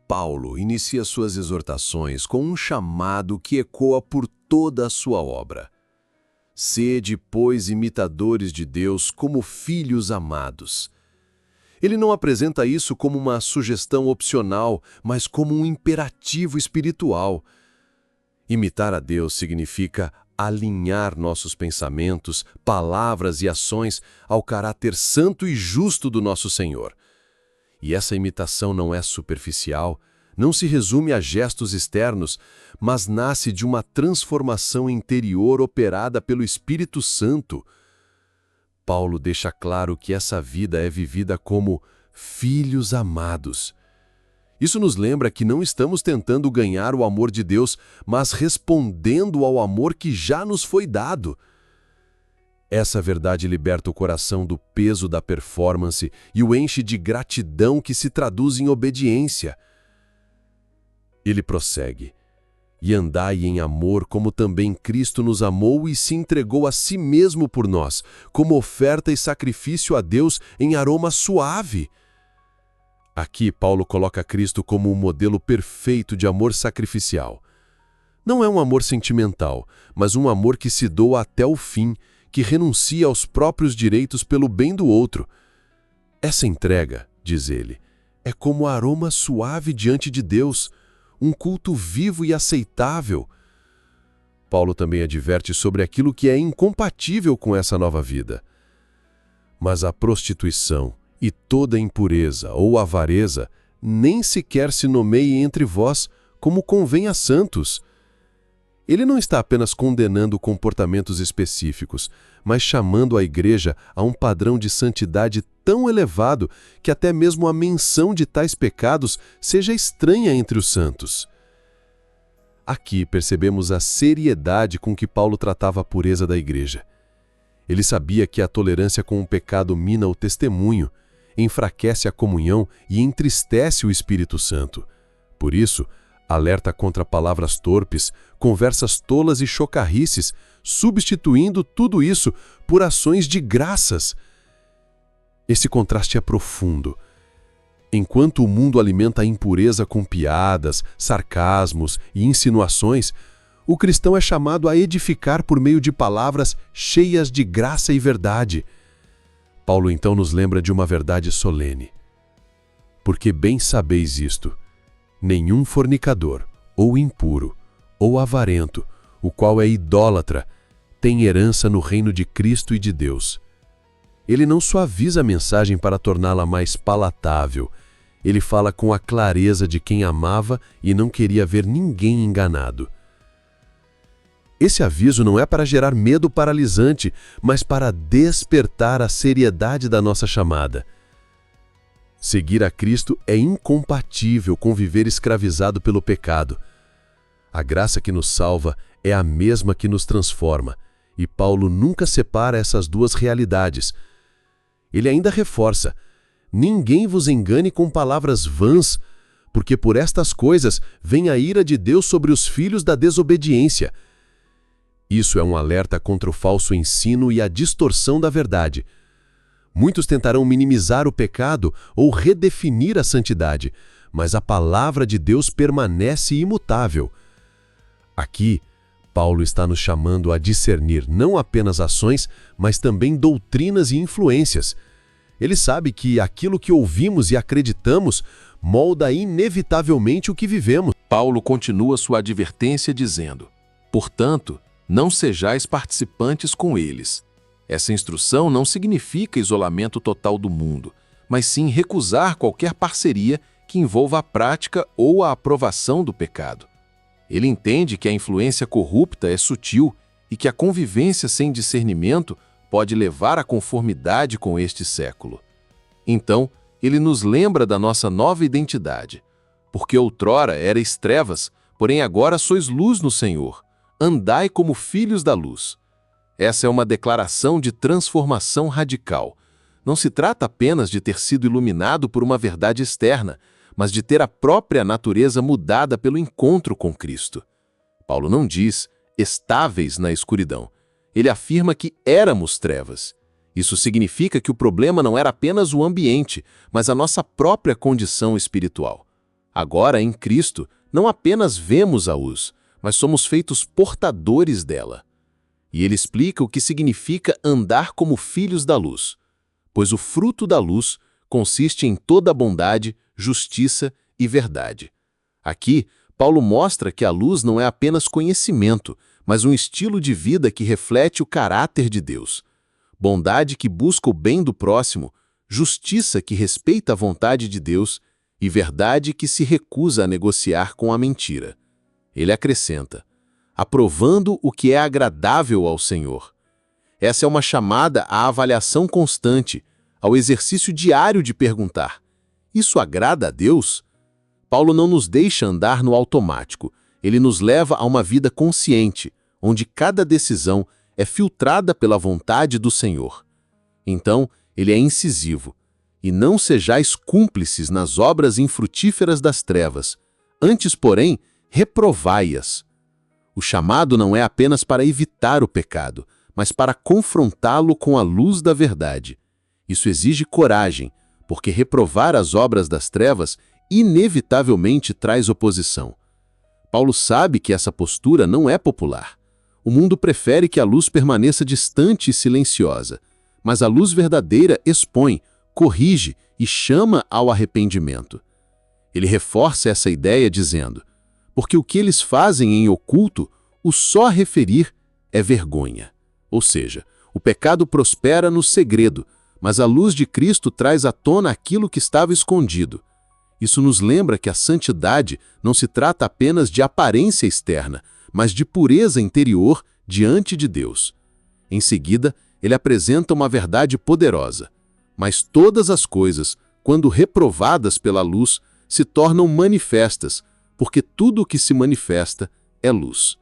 Paulo inicia suas exortações com um chamado que ecoa por toda a sua obra. Sede, pois, imitadores de Deus como filhos amados. Ele não apresenta isso como uma sugestão opcional, mas como um imperativo espiritual. Imitar a Deus significa alinhar nossos pensamentos, palavras e ações ao caráter santo e justo do nosso Senhor. E essa imitação não é superficial, não se resume a gestos externos, mas nasce de uma transformação interior operada pelo Espírito Santo. Paulo deixa claro que essa vida é vivida como filhos amados. Isso nos lembra que não estamos tentando ganhar o amor de Deus, mas respondendo ao amor que já nos foi dado. Essa verdade liberta o coração do peso da performance e o enche de gratidão que se traduz em obediência. Ele prossegue: e andai em amor como também Cristo nos amou e se entregou a si mesmo por nós, como oferta e sacrifício a Deus em aroma suave. Aqui Paulo coloca Cristo como um modelo perfeito de amor sacrificial. Não é um amor sentimental, mas um amor que se doa até o fim, que renuncia aos próprios direitos pelo bem do outro. Essa entrega, diz ele, é como aroma suave diante de Deus, um culto vivo e aceitável. Paulo também adverte sobre aquilo que é incompatível com essa nova vida. Mas a prostituição e toda impureza ou avareza nem sequer se nomeie entre vós, como convém a santos. Ele não está apenas condenando comportamentos específicos, mas chamando a igreja a um padrão de santidade tão elevado que até mesmo a menção de tais pecados seja estranha entre os santos. Aqui percebemos a seriedade com que Paulo tratava a pureza da igreja. Ele sabia que a tolerância com o pecado mina o testemunho, enfraquece a comunhão e entristece o Espírito Santo. Por isso, alerta contra palavras torpes, conversas tolas e chocarrices, substituindo tudo isso por ações de graças. Esse contraste é profundo. Enquanto o mundo alimenta a impureza com piadas, sarcasmos e insinuações, o cristão é chamado a edificar por meio de palavras cheias de graça e verdade. Paulo então nos lembra de uma verdade solene. Porque bem sabeis isto: nenhum fornicador, ou impuro, ou avarento, o qual é idólatra, tem herança no reino de Cristo e de Deus. Ele não suaviza a mensagem para torná-la mais palatável. Ele fala com a clareza de quem amava e não queria ver ninguém enganado. Esse aviso não é para gerar medo paralisante, mas para despertar a seriedade da nossa chamada. Seguir a Cristo é incompatível com viver escravizado pelo pecado. A graça que nos salva é a mesma que nos transforma, e Paulo nunca separa essas duas realidades. Ele ainda reforça: ninguém vos engane com palavras vãs, porque por estas coisas vem a ira de Deus sobre os filhos da desobediência. Isso é um alerta contra o falso ensino e a distorção da verdade. Muitos tentarão minimizar o pecado ou redefinir a santidade, mas a palavra de Deus permanece imutável. Aqui, Paulo está nos chamando a discernir não apenas ações, mas também doutrinas e influências. Ele sabe que aquilo que ouvimos e acreditamos molda inevitavelmente o que vivemos. Paulo continua sua advertência dizendo: portanto, não sejais participantes com eles. Essa instrução não significa isolamento total do mundo, mas sim recusar qualquer parceria que envolva a prática ou a aprovação do pecado. Ele entende que a influência corrupta é sutil e que a convivência sem discernimento pode levar à conformidade com este século. Então, ele nos lembra da nossa nova identidade. Porque outrora erais trevas, porém agora sois luz no Senhor. Andai como filhos da luz. Essa é uma declaração de transformação radical. Não se trata apenas de ter sido iluminado por uma verdade externa, mas de ter a própria natureza mudada pelo encontro com Cristo. Paulo não diz estáveis na escuridão. Ele afirma que éramos trevas. Isso significa que o problema não era apenas o ambiente, mas a nossa própria condição espiritual. Agora, em Cristo, não apenas vemos a luz, mas somos feitos portadores dela. E ele explica o que significa andar como filhos da luz, pois o fruto da luz consiste em toda a bondade, justiça e verdade. Aqui, Paulo mostra que a luz não é apenas conhecimento, mas um estilo de vida que reflete o caráter de Deus. Bondade que busca o bem do próximo, justiça que respeita a vontade de Deus e verdade que se recusa a negociar com a mentira. Ele acrescenta, aprovando o que é agradável ao Senhor. Essa é uma chamada à avaliação constante, ao exercício diário de perguntar: isso agrada a Deus? Paulo não nos deixa andar no automático, ele nos leva a uma vida consciente, onde cada decisão é filtrada pela vontade do Senhor. Então, ele é incisivo. E não sejais cúmplices nas obras infrutíferas das trevas, antes, porém, reprovai-as. O chamado não é apenas para evitar o pecado, mas para confrontá-lo com a luz da verdade. Isso exige coragem, porque reprovar as obras das trevas inevitavelmente traz oposição. Paulo sabe que essa postura não é popular. O mundo prefere que a luz permaneça distante e silenciosa, mas a luz verdadeira expõe, corrige e chama ao arrependimento. Ele reforça essa ideia dizendo, porque o que eles fazem em oculto, o só referir é vergonha. Ou seja, o pecado prospera no segredo, mas a luz de Cristo traz à tona aquilo que estava escondido. Isso nos lembra que a santidade não se trata apenas de aparência externa, mas de pureza interior diante de Deus. Em seguida, ele apresenta uma verdade poderosa. Mas todas as coisas, quando reprovadas pela luz, se tornam manifestas, porque tudo o que se manifesta é luz.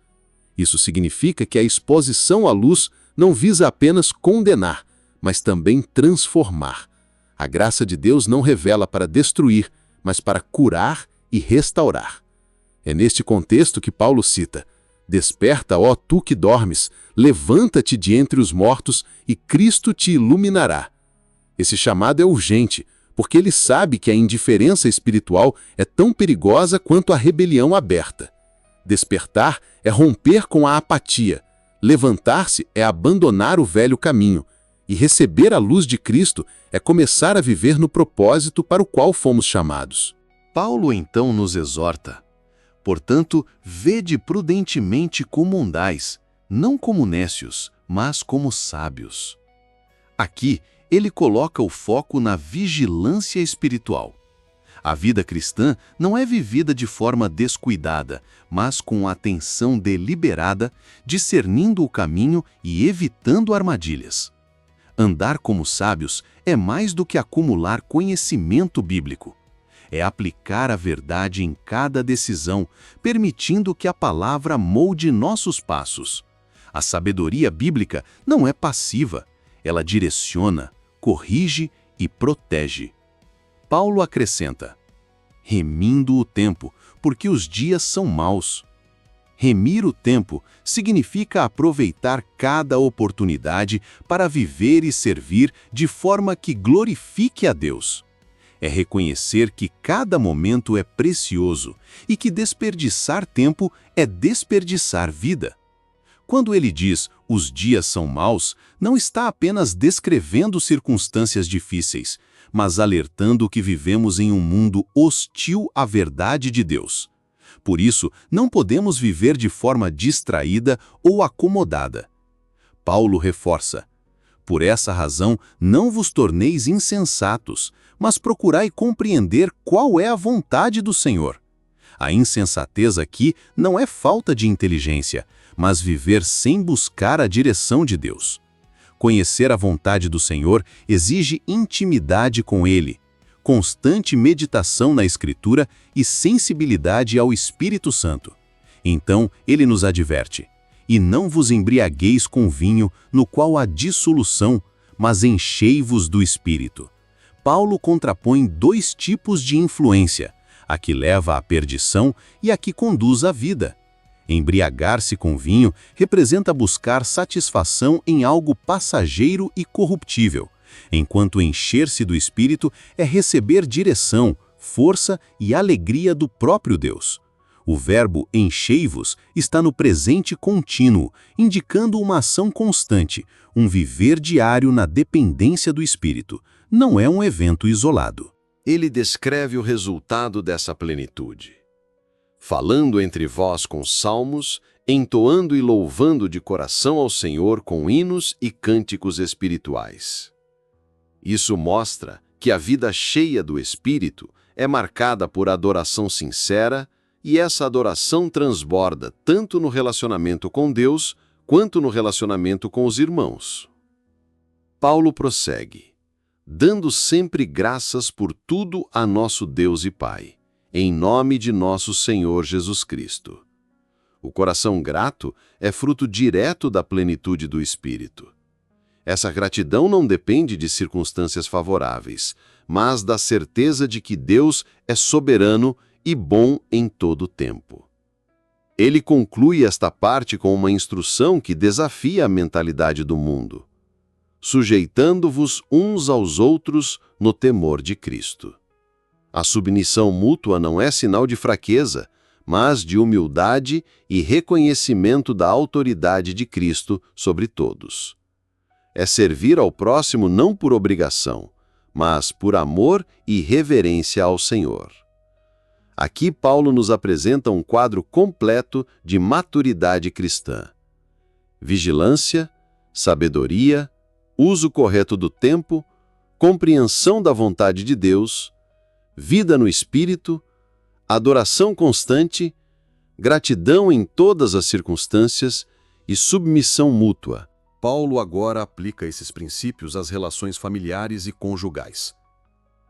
Isso significa que a exposição à luz não visa apenas condenar, mas também transformar. A graça de Deus não revela para destruir, mas para curar e restaurar. É neste contexto que Paulo cita: desperta, ó tu que dormes, levanta-te de entre os mortos e Cristo te iluminará. Esse chamado é urgente, porque ele sabe que a indiferença espiritual é tão perigosa quanto a rebelião aberta. Despertar é romper com a apatia, levantar-se é abandonar o velho caminho, e receber a luz de Cristo é começar a viver no propósito para o qual fomos chamados. Paulo então nos exorta: portanto, vede prudentemente como andais, não como nécios, mas como sábios. Aqui, ele coloca o foco na vigilância espiritual. A vida cristã não é vivida de forma descuidada, mas com atenção deliberada, discernindo o caminho e evitando armadilhas. Andar como sábios é mais do que acumular conhecimento bíblico. É aplicar a verdade em cada decisão, permitindo que a palavra molde nossos passos. A sabedoria bíblica não é passiva, ela direciona, corrige e protege. Paulo acrescenta: remindo o tempo, porque os dias são maus. Remir o tempo significa aproveitar cada oportunidade para viver e servir de forma que glorifique a Deus. É reconhecer que cada momento é precioso e que desperdiçar tempo é desperdiçar vida. Quando ele diz os dias são maus, não está apenas descrevendo circunstâncias difíceis, mas alertando que vivemos em um mundo hostil à verdade de Deus. Por isso, não podemos viver de forma distraída ou acomodada. Paulo reforça: por essa razão, não vos torneis insensatos, mas procurai compreender qual é a vontade do Senhor. A insensatez aqui não é falta de inteligência, mas viver sem buscar a direção de Deus. Conhecer a vontade do Senhor exige intimidade com Ele, constante meditação na Escritura e sensibilidade ao Espírito Santo. Então, ele nos adverte: e não vos embriagueis com vinho, no qual há dissolução, mas enchei-vos do Espírito. Paulo contrapõe dois tipos de influência, a que leva à perdição e a que conduz à vida. Embriagar-se com vinho representa buscar satisfação em algo passageiro e corruptível, enquanto encher-se do Espírito é receber direção, força e alegria do próprio Deus. O verbo enchei-vos está no presente contínuo, indicando uma ação constante, um viver diário na dependência do Espírito. Não é um evento isolado. Ele descreve o resultado dessa plenitude. Falando entre vós com salmos, entoando e louvando de coração ao Senhor com hinos e cânticos espirituais. Isso mostra que a vida cheia do Espírito é marcada por adoração sincera, e essa adoração transborda tanto no relacionamento com Deus quanto no relacionamento com os irmãos. Paulo prossegue, dando sempre graças por tudo a nosso Deus e Pai, em nome de nosso Senhor Jesus Cristo. O coração grato é fruto direto da plenitude do Espírito. Essa gratidão não depende de circunstâncias favoráveis, mas da certeza de que Deus é soberano e bom em todo o tempo. Ele conclui esta parte com uma instrução que desafia a mentalidade do mundo, sujeitando-vos uns aos outros no temor de Cristo. A submissão mútua não é sinal de fraqueza, mas de humildade e reconhecimento da autoridade de Cristo sobre todos. É servir ao próximo não por obrigação, mas por amor e reverência ao Senhor. Aqui Paulo nos apresenta um quadro completo de maturidade cristã. Vigilância, sabedoria, uso correto do tempo, compreensão da vontade de Deus, vida no Espírito, adoração constante, gratidão em todas as circunstâncias e submissão mútua. Paulo agora aplica esses princípios às relações familiares e conjugais.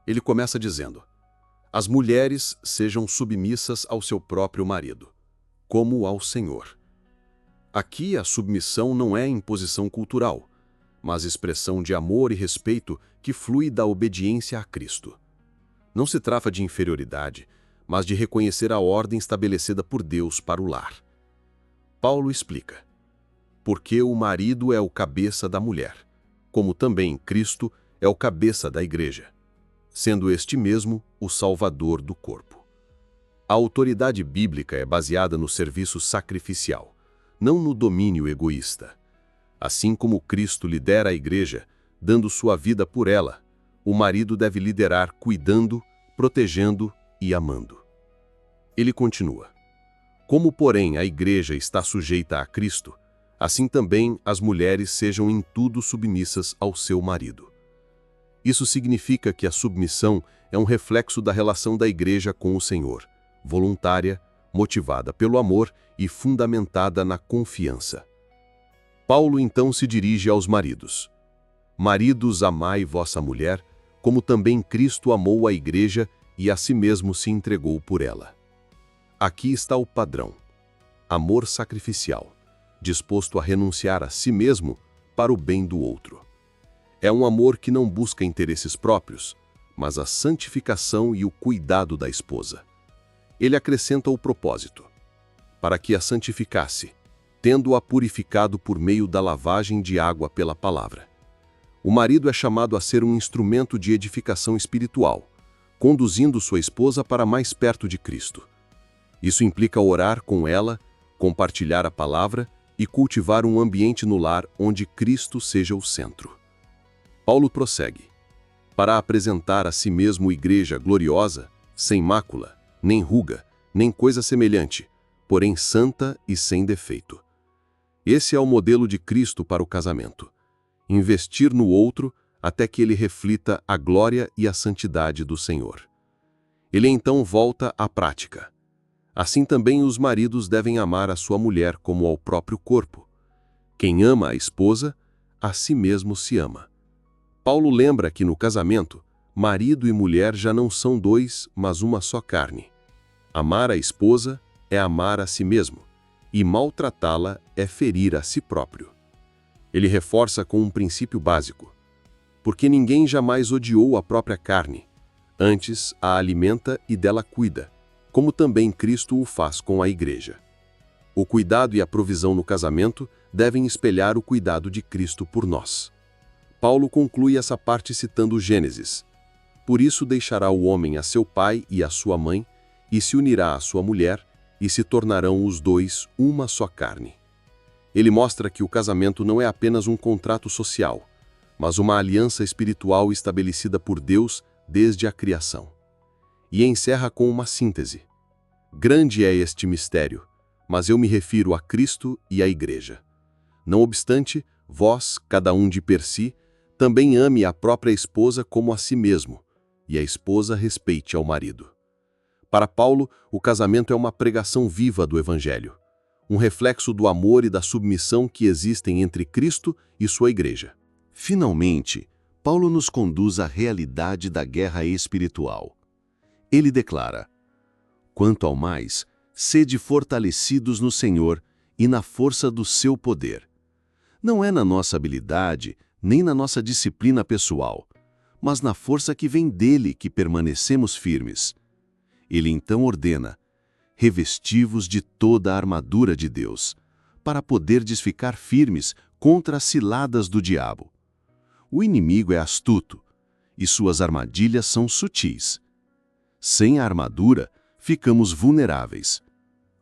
Ele começa dizendo: as mulheres sejam submissas ao seu próprio marido, como ao Senhor. Aqui a submissão não é imposição cultural, mas expressão de amor e respeito que flui da obediência a Cristo. Não se trata de inferioridade, mas de reconhecer a ordem estabelecida por Deus para o lar. Paulo explica: porque o marido é o cabeça da mulher, como também Cristo é o cabeça da igreja, sendo este mesmo o Salvador do corpo. A autoridade bíblica é baseada no serviço sacrificial, não no domínio egoísta. Assim como Cristo lidera a igreja, dando sua vida por ela, o marido deve liderar cuidando, protegendo e amando. Ele continua: como, porém, a igreja está sujeita a Cristo, assim também as mulheres sejam em tudo submissas ao seu marido. Isso significa que a submissão é um reflexo da relação da igreja com o Senhor, voluntária, motivada pelo amor e fundamentada na confiança. Paulo então se dirige aos maridos: maridos, amai vossa mulher, como também Cristo amou a igreja e a si mesmo se entregou por ela. Aqui está o padrão: amor sacrificial, disposto a renunciar a si mesmo para o bem do outro. É um amor que não busca interesses próprios, mas a santificação e o cuidado da esposa. Ele acrescenta o propósito: para que a santificasse, tendo-a purificado por meio da lavagem de água pela palavra. O marido é chamado a ser um instrumento de edificação espiritual, conduzindo sua esposa para mais perto de Cristo. Isso implica orar com ela, compartilhar a palavra e cultivar um ambiente no lar onde Cristo seja o centro. Paulo prossegue: para apresentar a si mesmo igreja gloriosa, sem mácula, nem ruga, nem coisa semelhante, porém santa e sem defeito. Esse é o modelo de Cristo para o casamento: investir no outro até que ele reflita a glória e a santidade do Senhor. Ele então volta à prática. Assim também os maridos devem amar a sua mulher como ao próprio corpo. Quem ama a esposa, a si mesmo se ama. Paulo lembra que no casamento, marido e mulher já não são dois, mas uma só carne. Amar a esposa é amar a si mesmo, e maltratá-la é ferir a si próprio. Ele reforça com um princípio básico: porque ninguém jamais odiou a própria carne, antes a alimenta e dela cuida, como também Cristo o faz com a igreja. O cuidado e a provisão no casamento devem espelhar o cuidado de Cristo por nós. Paulo conclui essa parte citando Gênesis: Por isso deixará o homem a seu pai e a sua mãe, e se unirá à sua mulher, e se tornarão os dois uma só carne. Ele mostra que o casamento não é apenas um contrato social, mas uma aliança espiritual estabelecida por Deus desde a criação. E encerra com uma síntese. Grande é este mistério, mas eu me refiro a Cristo e à Igreja. Não obstante, vós, cada um de per si, também ame a própria esposa como a si mesmo, e a esposa respeite ao marido. Para Paulo, o casamento é uma pregação viva do Evangelho, um reflexo do amor e da submissão que existem entre Cristo e sua Igreja. Finalmente, Paulo nos conduz à realidade da guerra espiritual. Ele declara: quanto ao mais, sede fortalecidos no Senhor e na força do seu poder. Não é na nossa habilidade, nem na nossa disciplina pessoal, mas na força que vem dele que permanecemos firmes. Ele então ordena: revesti-vos de toda a armadura de Deus, para poderdes ficar firmes contra as ciladas do diabo. O inimigo é astuto, e suas armadilhas são sutis. Sem a armadura, ficamos vulneráveis.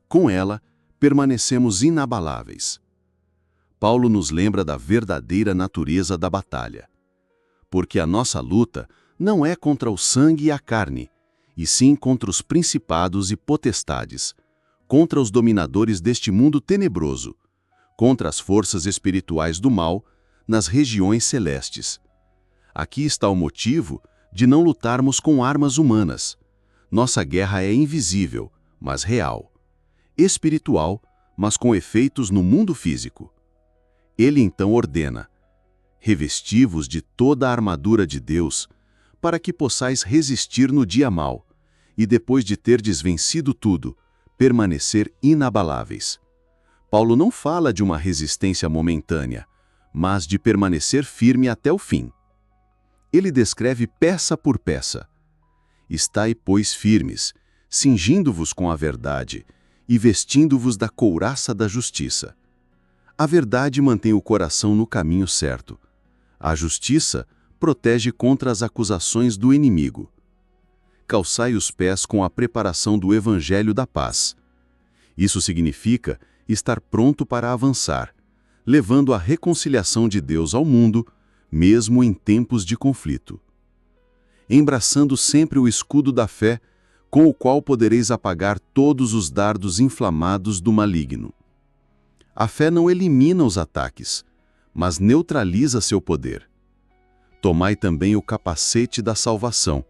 Com ela, permanecemos inabaláveis. Paulo nos lembra da verdadeira natureza da batalha. Porque a nossa luta não é contra o sangue e a carne, e sim contra os principados e potestades, contra os dominadores deste mundo tenebroso, contra as forças espirituais do mal nas regiões celestes. Aqui está o motivo de não lutarmos com armas humanas. Nossa guerra é invisível, mas real. Espiritual, mas com efeitos no mundo físico. Ele então ordena: revesti-vos de toda a armadura de Deus, para que possais resistir no dia mau, e depois de terdes vencido tudo, permanecer inabaláveis. Paulo não fala de uma resistência momentânea, mas de permanecer firme até o fim. Ele descreve peça por peça. Estai, pois, firmes, cingindo-vos com a verdade e vestindo-vos da couraça da justiça. A verdade mantém o coração no caminho certo. A justiça protege contra as acusações do inimigo. Calçai os pés com a preparação do Evangelho da paz. Isso significa estar pronto para avançar, levando a reconciliação de Deus ao mundo, mesmo em tempos de conflito. Embraçando sempre o escudo da fé, com o qual podereis apagar todos os dardos inflamados do maligno. A fé não elimina os ataques, mas neutraliza seu poder. Tomai também o capacete da salvação.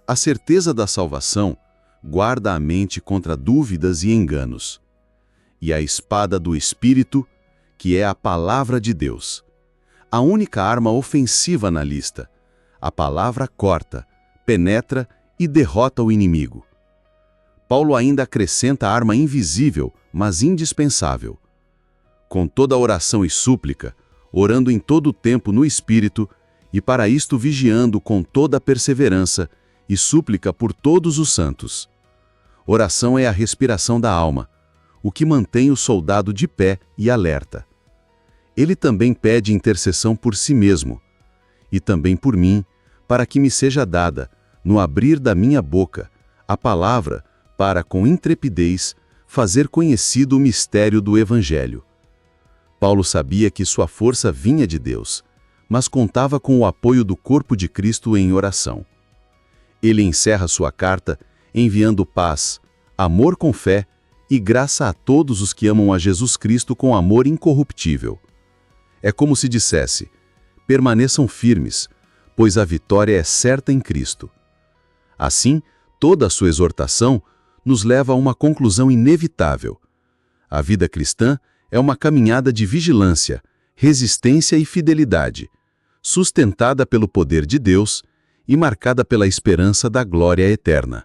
A certeza da salvação guarda a mente contra dúvidas e enganos. E a espada do Espírito, que é a palavra de Deus. A única arma ofensiva na lista. A palavra corta, penetra e derrota o inimigo. Paulo ainda acrescenta a arma invisível, mas indispensável. Com toda oração e súplica, orando em todo o tempo no Espírito, e para isto vigiando com toda perseverança e súplica por todos os santos. Oração é a respiração da alma, o que mantém o soldado de pé e alerta. Ele também pede intercessão por si mesmo, e também por mim, para que me seja dada, no abrir da minha boca, a palavra para, com intrepidez, fazer conhecido o mistério do Evangelho. Paulo sabia que sua força vinha de Deus, mas contava com o apoio do corpo de Cristo em oração. Ele encerra sua carta enviando paz, amor com fé e graça a todos os que amam a Jesus Cristo com amor incorruptível. É como se dissesse: permaneçam firmes, pois a vitória é certa em Cristo. Assim, toda a sua exortação nos leva a uma conclusão inevitável. A vida cristã é uma caminhada de vigilância, resistência e fidelidade, sustentada pelo poder de Deus e marcada pela esperança da glória eterna.